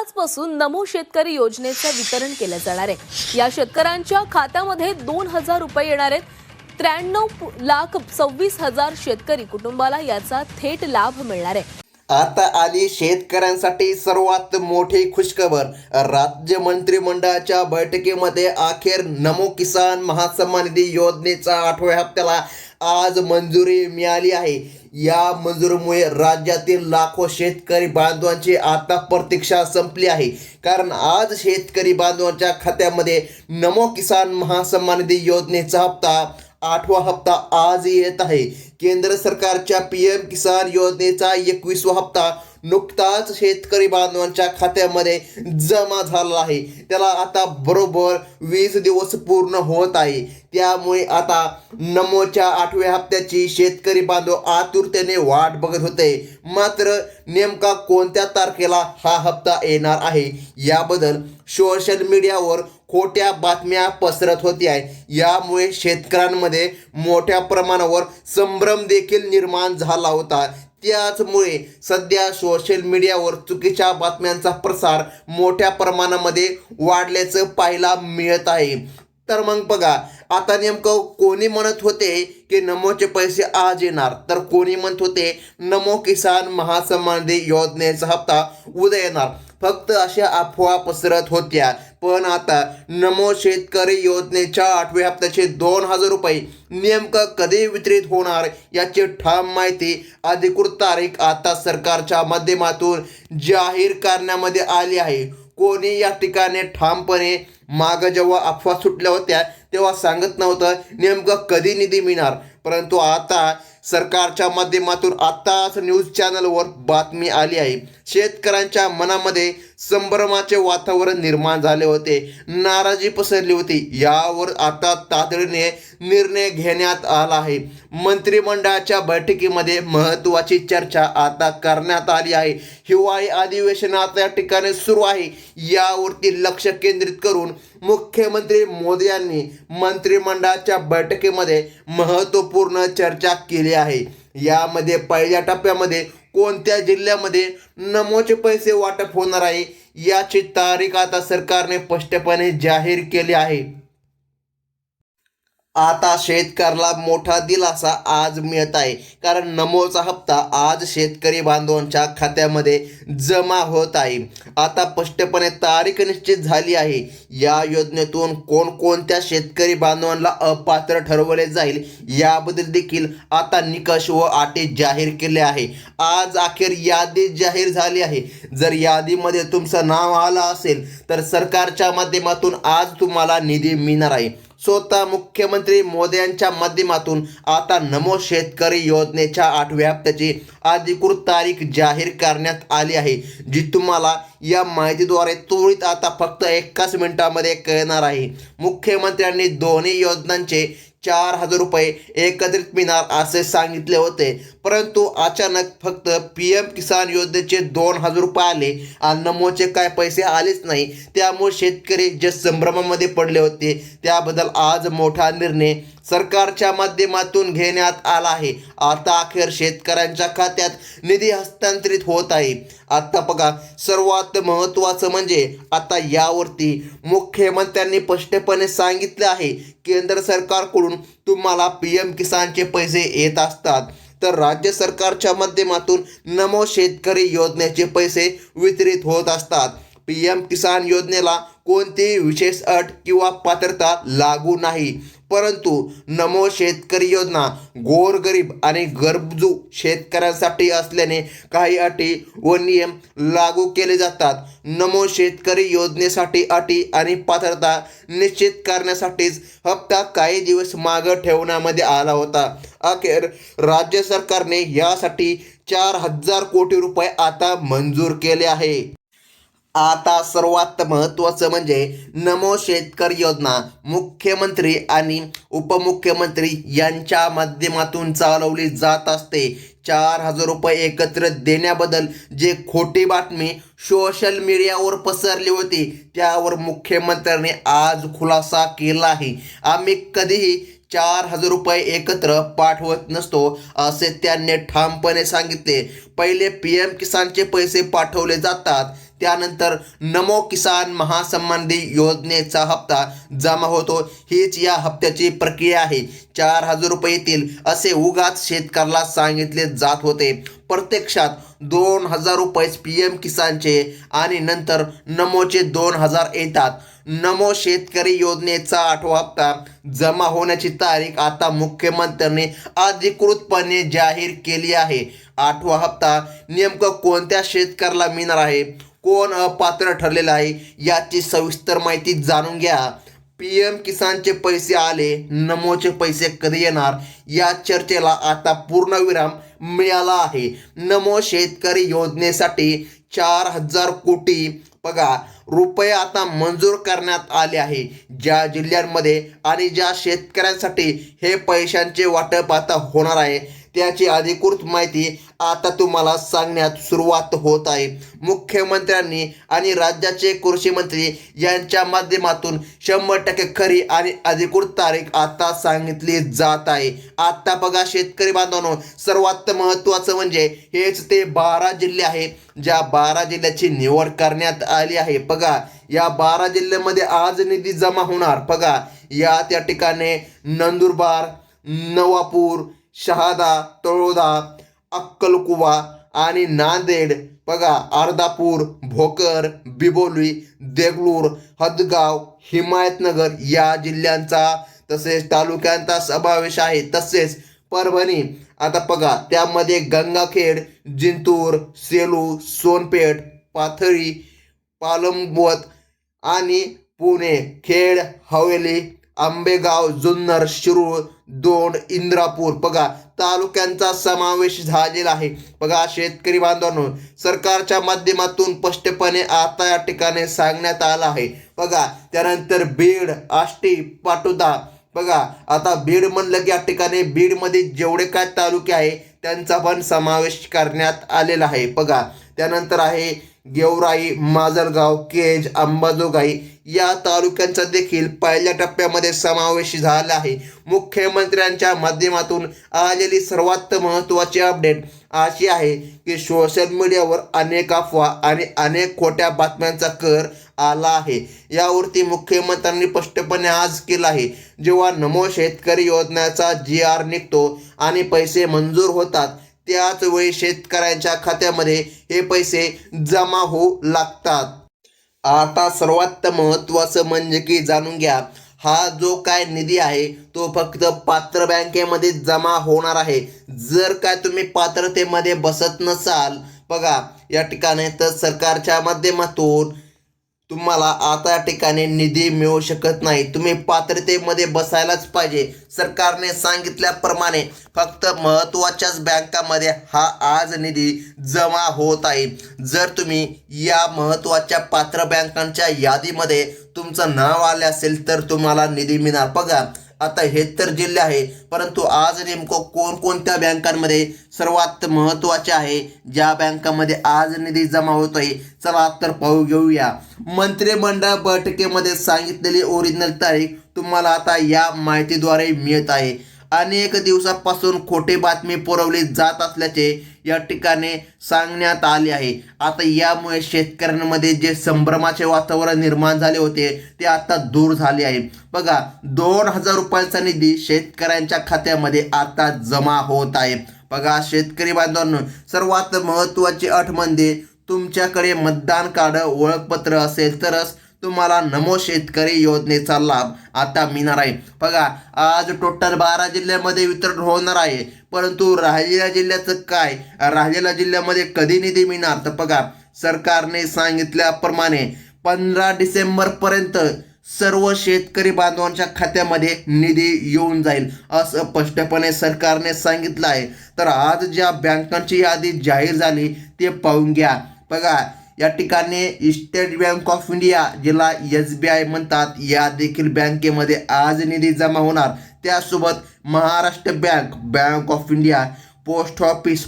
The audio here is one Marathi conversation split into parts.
आजपासून नमो शेतकरी योजनेचं वितरण केलं जाणार आहे। या शेतकऱ्यांच्या खात्यामध्ये 2000 रुपये येणार आहेत। 93,26,000 शेतकरी कुटुंबाला याचा थेट लाभ मिळणार आहे। आता आली शेतकऱ्यांसाठी सर्वात मोठी खुशखबर। राज्य मंत्रिमंडळाच्या बैठकीमध्ये अखेर नमो किसान महासन्मान निधी योजनेचा 8व्या हप्त्याला आज मंजुरी मिळाली आहे। या मंजुरीमुळे राज्यातील लाखो शेतकरी बांधवांची आता प्रतीक्षा संपली आहे, कारण आज शेतकरी बांधवांच्या खात्यामध्ये नमो किसान महासन्मान निधी योजनेचा हप्ता 8वा हप्ता आज येत आहे। केंद्र सरकारच्या PM किसान योजनेचा 21वा हप्ता नुकताच शेतकरी बांधवांच्या खात्यामध्ये जमा झाला आहे। त्याला आता बरोबर 20 दिवस पूर्ण होत आहे। त्यामुळे आता नमोच्या 8व्या हप्त्याची शेतकरी बांधव आतुरतेने वाट बघत होते। मात्र नेमका कोणत्या तारखेला हा हप्ता येणार आहे याबद्दल सोशल मीडियावर खोट्या बातम्या पसरत होत्या। यामुळे शेतकऱ्यांमध्ये मोठ्या प्रमाणावर संभ्रम देखील निर्माण झाला होता। त्याचमुळे सध्या सोशल मीडियावर चुकीच्या बातम्यांचा प्रसार मोठ्या प्रमाणामध्ये वाढल्याचं पाहायला मिळत आहे। तर मग बघा, आता नेमकं कोणी म्हणत होते की नमोचे पैसे आज येणार, तर कोणी म्हणत होते नमो किसान महासन्मान निधी योजनेचा हप्ता उद्या येणार। फक्त अशा अफवा पसरत होत्या। पण आता नमो शेतकरी योजनेच्या 8व्या हप्त्याचे 2000 रुपये नेमकं कधी वितरित होणार याची ठाम माहिती, अधिकृत तारीख आता सरकारच्या माध्यमातून जाहीर करण्यामध्ये आली आहे। कोणी या ठिकाणी ठामपणे मागं जेव्हा अफवा सुटल्या होत्या तेव्हा सांगत नव्हतं नेमकं कधी निधी मिळणार, परंतु आता सरकारच्या माध्यमातून आताच न्यूज चॅनलवर बातमी आली आहे। शेतकऱ्यांच्या मनामध्ये संभ्रमाचे वातावरण निर्माण झाले होते, नाराजी पसरली होती। यावर आता तातडीने निर्णय घेण्यात आला आहे। मंत्रिमंडळाच्या बैठकीमध्ये महत्त्वाची चर्चा आता करण्यात आली आहे। हिवाळी अधिवेशन आता या ठिकाणी सुरू आहे। यावरती लक्ष केंद्रित करून मुख्यमंत्री मोदी यांनी मंत्रिमंडळाच्या बैठकीमध्ये महत्त्वपूर्ण चर्चा केली आहे। यामध्ये पहिल्या टप्प्यामध्ये कोणत्या जिल्ह्यामध्ये नमोचे पैसे वाटप होणार आहे याची तारीख आता सरकारने स्पष्टपणे जाहीर केली आहे। आता शेतकऱ्याला मोठा दिलासा आज मिळत आहे, कारण नमोचा हप्ता आज शेतकरी बांधवांच्या खात्यामध्ये जमा होत आहे। आता स्पष्टपणे तारीख निश्चित झाली आहे। या योजनेतून कोणकोणत्या शेतकरी बांधवांना अपात्र ठरवले जाईल याबद्दल देखील आता निकष व अटी जाहीर केले आहे। आज अखेर यादी जाहीर झाली आहे। जर यादीमध्ये तुमचं नाव आलं असेल तर सरकारच्या माध्यमातून आज तुम्हाला निधी मिळणार आहे। स्वतः मुख्यमंत्री मोदी यांच्या माध्यमातून आता नमो शेतकरी योजनेच्या 8व्या हप्त्याची अधिकृत तारीख जाहीर करण्यात आली आहे, जी तुम्हाला या माहितीद्वारे त्वरित आता फक्त 1 मिनिटामध्ये कळणार आहे। मुख्यमंत्र्यांनी दोन्ही योजनांचे 4000 रुपये एकत्रित मिळणार असे सांगितले होते, परंतु अचानक फक्त PM किसान योजनेचे 2000 रुपये आले आणि नमोचे काय पैसे आलेच नाही। त्यामुळे शेतकरी जे संभ्रमामध्ये पडले होते त्याबद्दल आज मोठा निर्णय सरकारच्या माध्यमातून घेण्यात आला आहे। आता अखेर शेतकऱ्यांच्या खात्यात निधी हस्तांतरित होत आहे। आता बघा, सर्वात महत्त्वाचं म्हणजे आता यावरती मुख्यमंत्र्यांनी स्पष्टपणे सांगितले आहे, केंद्र सरकारकडून तुम्हाला PM किसानचे पैसे येत असतात, तर राज्य सरकारच्या माध्यमातून नमो शेतकरी योजनेचे पैसे वितरित होत असतात। PM किसान योजनेला कोणतीही विशेष अट किंवा पात्रता लागू नाही, परंतु नमो शेतकरी योजना गोरगरीब आणि गरजू शेतकऱ्यांसाठी असल्याने काही अटी व नियम लागू केले जातात। नमो शेतकरी योजनेसाठी अटी आणि पात्रता निश्चित करण्यासाठीच हप्ता काही दिवस मागे ठेवण्यामध्ये आला होता। अखेर राज्य सरकारने यासाठी 4000 कोटी रुपये आता मंजूर केले आहे। आता सर्वात महत्त्वाचं म्हणजे नमो शेतकरी योजना मुख्यमंत्री आणि उपमुख्यमंत्री यांच्या माध्यमातून चालवली जात असते। 4000 रुपये एकत्र देण्याबद्दल जे खोटी बातमी सोशल मीडियावर पसरली होती त्यावर मुख्यमंत्र्यांनी आज खुलासा केला आहे। आम्ही कधीही 4000 रुपये एकत्र पाठवत नसतो असे त्यांनी ठामपणे सांगितले। पहिले PM किसानचे पैसे पाठवले जातात, त्यानंतर नमो किसान महासन्मान निधी योजनेचा हप्ता जमा होतो. हीच या हप्त्याची प्रक्रिया आहे. 4,000 रुपये येतील असे उगाच शेतकऱ्याला सांगितले जात होते. प्रत्यक्षात 2,000 रुपये PM किसानचे आणि नंतर नमोचे 2,000 येतात. नमो शेतकरी योजनेचा 8वा हप्ता जमा होण्याची तारीख आता मुख्यमंत्र्यांनी अधिकृतपणे जाहीर केली आहे. 8वा हप्ता नेमकं कोणत्या शेतकऱ्याला मिळणार आहे, कोण अपात्र ठरलेलं आहे याची सविस्तर माहिती जाणून घ्या. PM किसानचे पैसे आले, नमोचे पैसे कधी येणार या चर्चेला आता पूर्णविराम मिळाला आहे. नमो शेतकरी योजनेसाठी 4,000 कोटी रुपये आता मंजूर करण्यात आले आहे. ज्या जिल्ह्यांमध्ये आणि ज्या शेतकऱ्यांसाठी हे पैशांचे वाटप आता होणार आहे त्याची अधिकृत माहिती आता तुम्हाला सांगण्यात सुरुवात होत आहे. मुख्यमंत्र्यांनी आणि राज्याचे कृषी मंत्री यांच्या माध्यमातून 100% खरी आणि अधिकृत तारीख आता सांगितली जात आहे. आता शेतकरी बांधवांनो, सर्वात महत्त्वाचं म्हणजे हेच ते 12 जिल्हे आहे ज्या 12 जिल्ह्याची निवड करण्यात आली आहे. या 12 जिल्ह्यामध्ये आज निधी जमा होणार. त्या ठिकाणी नंदुरबार, नवापूर, शहादा, तळोदा, अक्कलकुवा आणि नांदेड, अर्धापूर, भोकर, बिबोली, देगलूर, हदगाव, हिमायतनगर या जिल्ह्यांचा तसेच तालुक्यांचा समावेश आहे. तसेच परभणी, आता त्यामध्ये गंगाखेड, जिंतूर, सेलू, सोनपेठ, पाथरी, पालमवत आणि पुणे, खेड, हवेली, आंबेगाव, जुन्नर, शिरूर, दोंड, इंद्रापूर तालुक्यांचा समावेश झालेला आहे. शेतकरी बांधवांनो, सरकारच्या माध्यमातून स्पष्टपणे आता या ठिकाणी सांगण्यात आलं आहे. त्यानंतर बीड, आष्टी, पाटोदा, आता बीड म्हणलं की या ठिकाणी बीडमध्ये जेवढे काय तालुके आहे त्यांचा पण समावेश करण्यात आलेला आहे. त्यानंतर आहे गेवराई, माजलगाव, केज, अंबाजोगाई या तालुक्यांचा देखील पहिल्या टप्प्यामध्ये समावेश झाला आहे. मुख्यमंत्र्यांच्या माध्यमातून आलेली सर्वात महत्त्वाची अपडेट अशी आहे की सोशल मीडियावर अनेक अफवा आणि अनेक खोट्या बातम्यांचा कर आला आहे. यावरती मुख्यमंत्र्यांनी स्पष्टपणे आज केलं आहे. जेव्हा नमो शेतकरी योजनेचा GR निघतो आणि पैसे मंजूर होतात त्याच वेळी शेतकऱ्यांच्या खात्यामध्ये हे पैसे जमा होऊ लागतात. आता सर्वात महत्त्वाचं म्हणजे की जाणून घ्या, हा जो काय निधी आहे तो फक्त पात्र बँकेमध्ये जमा होणार आहे. जर काय तुम्ही पात्रतेमध्ये बसत नसाल या ठिकाणी तर सरकारच्या माध्यमातून तुम्हाला आता या ठिकाणी निधी मिळू शकत नाही. तुम्ही पात्रतेमध्ये बसायलाच पाहिजे. सरकारने सांगितल्याप्रमाणे फक्त महत्त्वाच्याच बँकामध्ये हा आज निधी जमा होत आहे. जर तुम्ही या महत्त्वाच्या पात्र बँकांच्या यादीमध्ये तुमचं नाव आले असेल तर तुम्हाला निधी मिळणार. आता हे तर जिल्हे आहे, परंतु आज नेमकं कोणकोणत्या बँकांमध्ये सर्वात महत्त्वाचे आहे ज्या बँकामध्ये आज निधी जमा होत आहे, चला तर पाहू घेऊया. मंत्रिमंडळ बैठकीमध्ये सांगितलेली ओरिजिनल तारीख तुम्हाला आता या माहितीद्वारे मिळत आहे. अनेक दिवसापासून खोटी बातमी पुरवली जात असल्याचे या ठिकाणी सांगण्यात आले आहे. आता यामुळे शेतकऱ्यांमध्ये जे संभ्रमाचे वातावरण निर्माण झाले होते ते आता दूर झाले आहे. 2,000 रुपयांचा निधी शेतकऱ्यांच्या खात्यामध्ये आता जमा होत आहे. शेतकरी बांधवांनो, सर्वात महत्त्वाची अट म्हणजे तुमच्याकडे मतदान कार्ड, ओळखपत्र असेल तरच तुम्हाला नमो शेतकरी योजनेचा लाभ आता मिळणार आहे. आज टोटल 12 जिल्ह्यामध्ये वितरण होणार आहे, परंतु राहिलेल्या जिल्ह्याचं काय, राहिलेल्या जिल्ह्यामध्ये कधी निधी मिळणार तर सरकारने सांगितल्याप्रमाणे 15 डिसेंबरपर्यंत सर्व शेतकरी बांधवांच्या खात्यामध्ये निधी येऊन जाईल असं स्पष्टपणे सरकारने सांगितलं आहे. तर आज ज्या बँकांची यादी जाहीर झाली ते पाहून घ्या. या ठिकाणी स्टेट बँक ऑफ इंडिया, ज्याला SBI म्हणतात, या देखील बँकेमध्ये आज निधी जमा होणार. त्यासोबत Maharashtra bank, bank of India, post office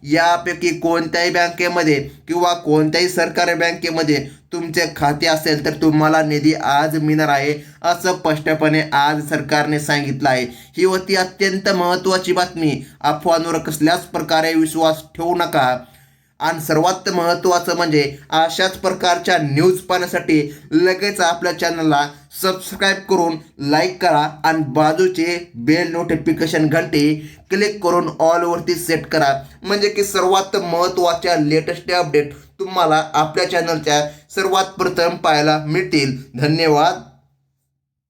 यापैकी कोणत्याही बँकेमध्ये किंवा कोणत्याही सरकारी बँकेमध्ये तुमचे खाते असेल तर तुम्हाला निधी आज मिळणार आहे असं स्पष्टपणे आज सरकारने सांगितलं आहे. ही होती अत्यंत महत्त्वाची बातमी. अफवांवर कसल्याच प्रकारे विश्वास ठेवू नका. आणि सर्वात महत्त्वाचं म्हणजे अशाच प्रकारच्या न्यूज पाहण्यासाठी लगेच आपल्या चॅनलला सबस्क्राईब करून लाईक करा आणि बाजूचे बेल नोटिफिकेशन घंटी क्लिक करून ऑलवरती सेट करा, म्हणजे की सर्वात महत्त्वाच्या लेटेस्ट अपडेट तुम्हाला आपल्या चॅनलच्या सर्वात प्रथम पाहायला मिळतील. धन्यवाद.